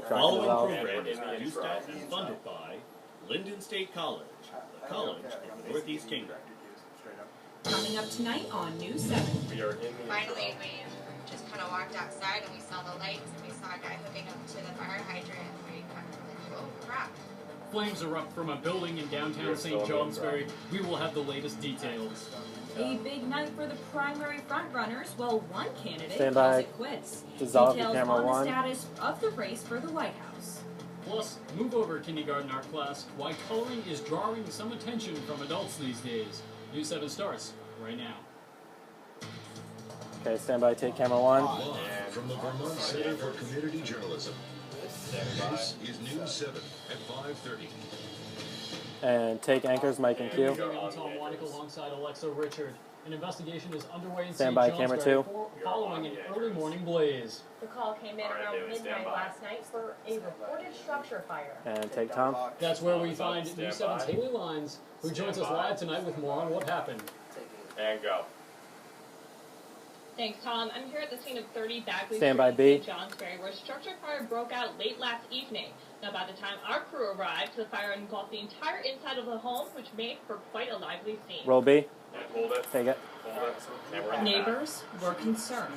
Following program is produced at and funded by Lyndon State College, the college of the Northeast Kingdom. Coming up tonight on News 7. Finally, we just kind of walked outside and we saw the lights and we saw a guy hooking up to the fire hydrant and we kind of like, oh crap. Flames erupt from a building in downtown St. Johnsbury. We will have the latest details. A big night for the primary frontrunners. Well, one candidate Stand calls by. it quits. Dissolve Details the camera on one. the status of the race for the White House. Plus, move over kindergarten art class. Why coloring is drawing some attention from adults these days. News 7 starts right now. Okay, stand by. Take camera one. Live from the Vermont Center for Community Journalism. This is News 7 at 5:30. And take anchors Mike and Q. I'm Tom Wanik alongside Alexa Richard. An investigation is underway in Stand St. by, Johnsbury camera 2. Following an early morning blaze. The call came in around midnight last night for a reported structure fire. And take Tom. That's where we find News 7's Haley Lyons, who joins us live tonight with more on what happened. And go. Thanks, Tom. I'm here at the scene of 30 Bagley Stand Street by, in B. St. Johnsbury, where a structure fire broke out late last evening. Now, by the time our crew arrived, the fire engulfed the entire inside of the home, which made for quite a lively scene. Roll B. Hold it. Take it. Hold it. And we're in the back. Neighbors were concerned.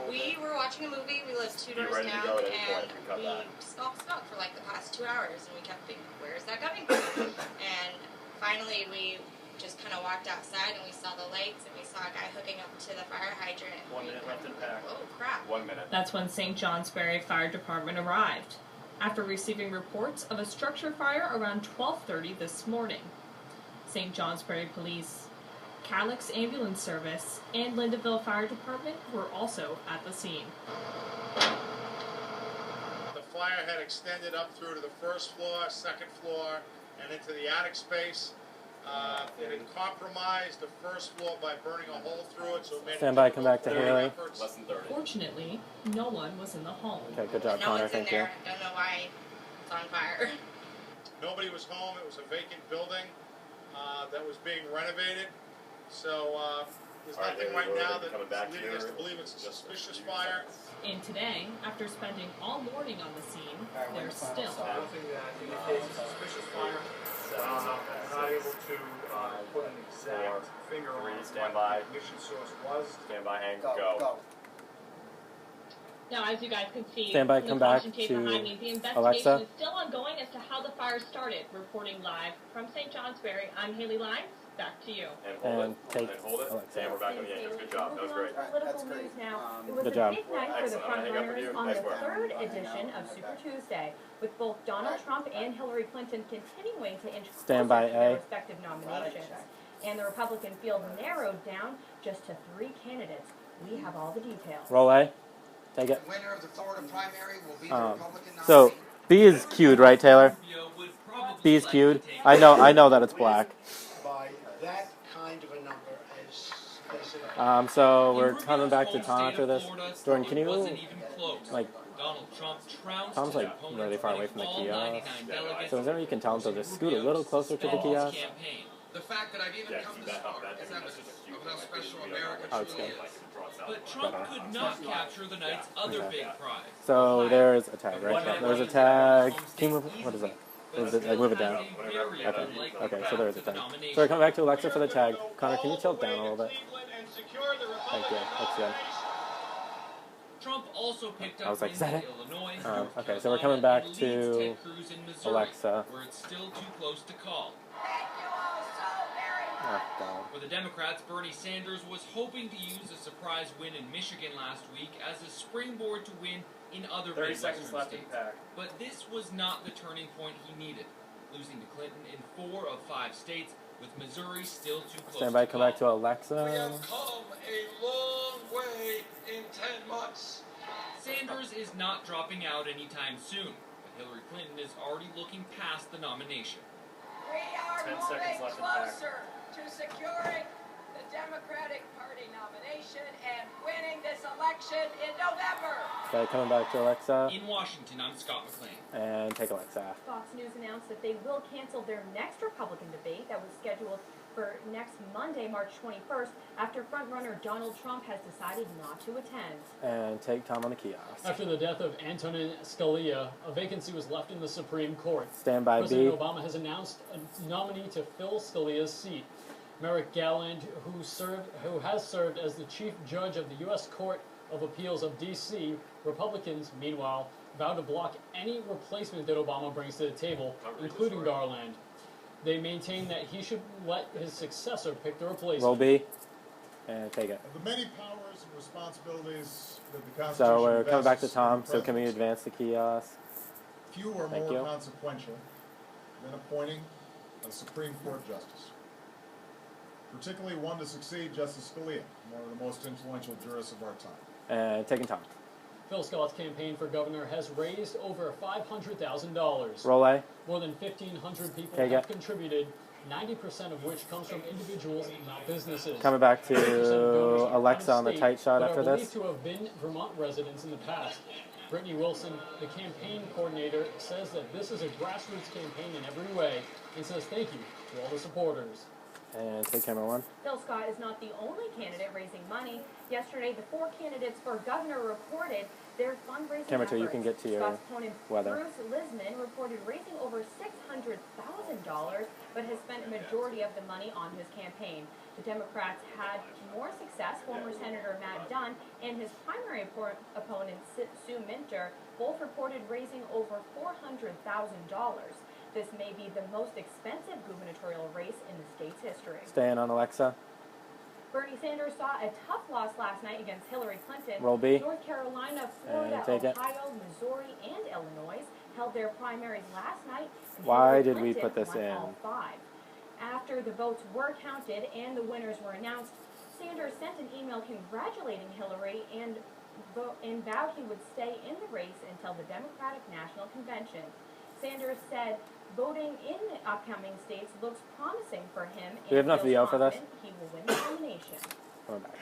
We were watching a movie, we lived 2 doors ready to down, go at any point, and you can cut we that. stalked for like the past 2 hours, and we kept thinking, where is that coming from? And finally, we just kind of walked outside, and we saw the lights, and we saw a guy hooking up to the fire hydrant. 1 minute left in pack. Oh, crap. 1 minute. That's when St. Johnsbury Fire Department arrived, after receiving reports of a structure fire around 12:30 this morning. St. Johnsbury Police, Calix Ambulance Service, and Lindenville Fire Department were also at the scene. The fire had extended up through to the first floor, second floor, and into the attic space. It had compromised the first floor by burning a hole through it, so it made Stand by, come back to further Haley. efforts. Less than 30. Fortunately, no one was in the home. Okay, good job, No Connor. one's in Thank you. there. I don't know why it's on fire. Nobody was home. It was a vacant building that was being renovated. So there's All right, nothing Haley, right we're now gonna be coming back that's leading us here. to believe it's a Just a suspicious few fire. seconds. And today, after spending all morning on the scene, there's still Nothing that indicates a suspicious fire. We're not able to put an exact finger on Stand what by. the ignition source was. Stand by and go. Now, as you guys can see, Stand by, from the come back caution tape to behind me, the investigation Alexa. is still ongoing as to how the fire started. Reporting live from St. Johnsbury, I'm Haley Lyons. Back to you. And hold And it. take And hold it. Alexa. And we're back on the anchors. Good job. That was great. Political news now. It was Good a job. big night for the Excellent. I'm gonna hang up with frontrunners you. on Nice the work. third edition of Super Tuesday, with both Donald Trump and Hillary Clinton continuing to inch closer Stand by, to their A. respective nominations. And the Republican field narrowed down just to 3 candidates. We have all the details. Roll A. Take it. The winner of the Florida primary will be the Republican nominee. So B is cued, right, Taylor? B is cued. I know that it's black. By that kind of a number as So we're coming back to Tom after this. Jordan, can you like? Tom's like really far away from the kiosk. So is there any you can tell him to just scoot a little closer to the kiosk? the fact that I've even Yeah, come keep this that far up. That- is I mean, evidence that's just a of how special cute America Oh, it's truly good. is. But Trump could not capture the night's other big prize. So there's a tag, right? There's a tag. Can you move? What is that? Is it, like, move it down. Okay, so there's a tag. So we're coming back to Alexa for the tag. Connor, can you tilt down a little bit? Thank you. That's good. Trump also picked up I was like, is that it? Illinois, Okay, so we're coming back leads to Ted Cruz in Missouri, Alexa. where it's still too close to call. Oh, God. For the Democrats, Bernie Sanders was hoping to use a surprise win in Michigan last week as a springboard to win in other 30 Midwestern seconds left in states. pack. But this was not the turning point he needed, losing to Clinton in 4 of 5 states, with Missouri still too close Stand by, to come call. back to Alexa. come a long way in 10 months. Sanders is not dropping out anytime soon, but Hillary Clinton is already looking past the nomination. We are 10 moving seconds left in pack. closer to securing the Democratic Party nomination and winning this election in November. Okay, coming back to Alexa. In Washington, I'm Scott McLean. And take Alexa. Fox News announced that they will cancel their next Republican debate that was scheduled for for next Monday, March 21st, after frontrunner Donald Trump has decided not to attend. And take Tom on the kiosk. After the death of Antonin Scalia, a vacancy was left in the Supreme Court. Stand by President B. Obama has announced a nominee to fill Scalia's seat. Merrick Garland, who has served as the chief judge of the U.S. Court of Appeals of D.C. Republicans, meanwhile, vowed to block any replacement that Obama brings to the table, including Garland. They maintain that he should let his successor pick the replacement. Roll B. And take it. The many powers and responsibilities that the Constitution So we're coming back to vests Tom. in the So can we president, advance the kiosk? few are Thank more you. consequential than appointing a Supreme Court justice, particularly one to succeed Justice Scalia, one of the most influential jurists of our time. And taking Tom. Phil Scott's campaign for governor has raised over $500,000. Roll A. More than 1,500 people Okay, have yeah. contributed, 90% of which comes from individuals, not businesses. Coming back 50% of donors to are Alexa on the out-of-state, tight shot but after are believed this. to have been Vermont residents in the past. Brittany Wilson, the campaign coordinator, says that this is a grassroots campaign in every way and says thank you to all the supporters. And take camera 1. Phil Scott is not the only candidate raising money. Yesterday, the 4 candidates for governor reported their fundraising Camera 2, you efforts. can get to your Scott's opponent weather. Bruce Lisman reported raising over $600,000, but has spent a majority of the money on his campaign. The Democrats had more success. Former Senator Matt Dunn and his primary opponent Sue Minter both reported raising over $400,000. This may be the most expensive gubernatorial race in the state's history. Staying on Alexa. Bernie Sanders saw a tough loss last night against Hillary Clinton. Roll B. North Carolina, Florida, And take it. Ohio, Missouri, and Illinois held their primaries last night. And Why Hillary did we Clinton put this won in? all 5. After the votes were counted and the winners were announced, Sanders sent an email congratulating Hillary and vowed he would stay in the race until the Democratic National Convention. Sanders said voting in the upcoming states looks promising for him. Do we have enough feels VO for this? confident he will win the nomination. Coming back.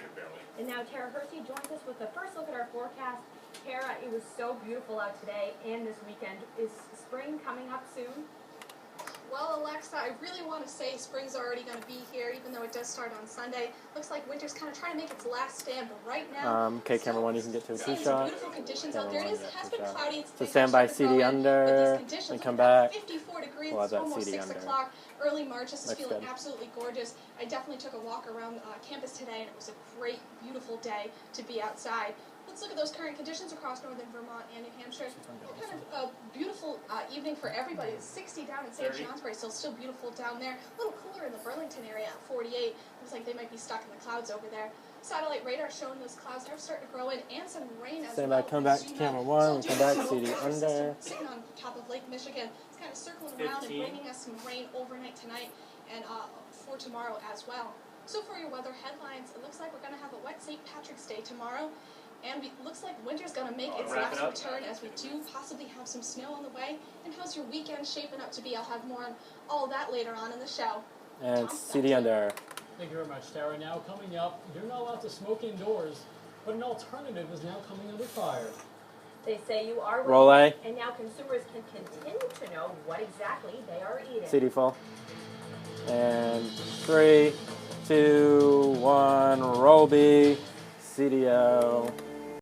And now Tara Hersey joins us with the first look at our forecast. Tara, it was so beautiful out today and this weekend. Is spring coming up soon? Well, Alexa, I really want to say spring's already going to be here, even though it does start on Sunday. Looks like winter's kind of trying to make its last stand, but right now... Okay, camera 1, you can get to a seeing some two-shot. beautiful conditions out Camera there. 1, It yeah, has been two-shot. cloudy. It's So been stand by starting to CD go in, but under, these conditions and are come about back. 54 degrees. We'll have It's that almost CD 6 under. o'clock. Early March. This is Looks feeling good. absolutely gorgeous. I definitely took a walk around campus today, and it was a great, beautiful day to be outside. Let's look at those current conditions across northern Vermont and New Hampshire. Kind of a beautiful evening for everybody. It's 60 down in St. Johnsbury, so still beautiful down there. A little cooler in the Burlington area at 48. Looks like they might be stuck in the clouds over there. Satellite radar showing those clouds are starting to grow in and some rain as Stand well. by, come back to camera 1, we come back, CD under. Sitting on top of Lake Michigan. It's kind of circling around and bringing us some rain overnight tonight and for tomorrow as well. So for your weather headlines, it looks like we're going to have a wet St. Patrick's Day tomorrow. And it looks like winter's going to make its last return as we do possibly have some snow on the way. And how's your weekend shaping up to be? I'll have more on all of that later on in the show. And CD under. Thank you very much, Tara. Now coming up, you're not allowed to smoke indoors, but an alternative is now coming under fire. They say you are Roll A. and now consumers can continue to know what exactly they are eating. CD full. And 3, 2, 1, roll B. CDO.